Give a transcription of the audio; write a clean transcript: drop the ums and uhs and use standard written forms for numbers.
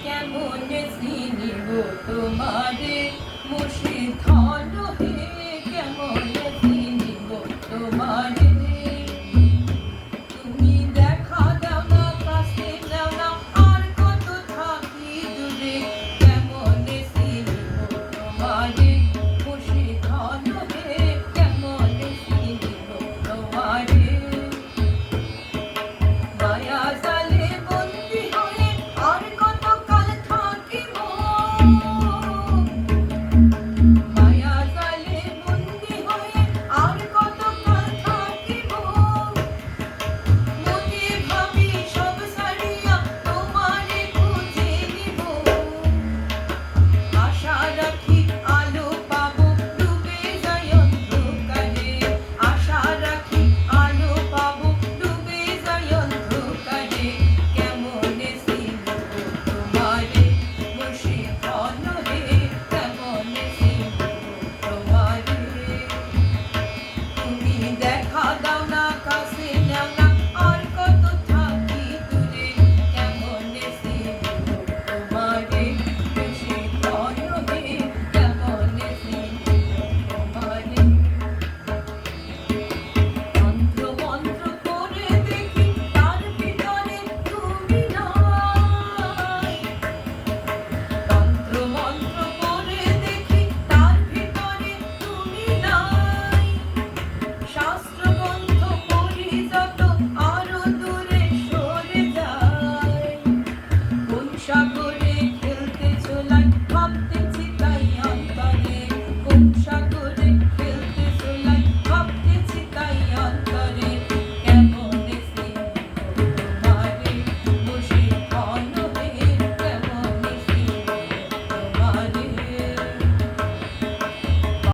কেমনে চিনিব তোমারে মুর্শিধন হে, কেমনে চিনিব তোমারে। তুমি দেখা দাও না, কাছে দাও না, আর কত থাকি দূরে, কেমনে চিনিব তোমারে মুর্শিধন হে, কেমনে চিনিব তোমারে। মায়া জালে বন্দী হয়ে আর কত কাল থাকিব, মায়া জালে বন্দী হয়ে আর কত কাল থাকিব। মনে ভাবি সব ছাড়িয়া তোমারে খুঁজে নিব, আশা রাখি আলো পাবো ডুবে যায় অন্ধকারে, আশা রাখি আলো পাবো ডুবে যায় অন্ধকারে। কেমনে চিনিব তোমারে মুর্শিধন হে, কেমনে চিনিব তোমারে। তুমি দেখা দাও না, কাছে নাও না, আর কত থাকি দূরে, কেমনে চিনিব তোমারে মুর্শিধন হে, কেমনে চিনিব তোমারে। তন্ত্র মন্ত্র করে দেখি তার ভিতরে তুমি নাই, তন্ত্র মন্ত্র করে দেখি তার ভিতরে তুমি নাই। শাস্ত্র গ্রন্থ পড়ি যত আরো দূরে সরে যায়, কোন সাগর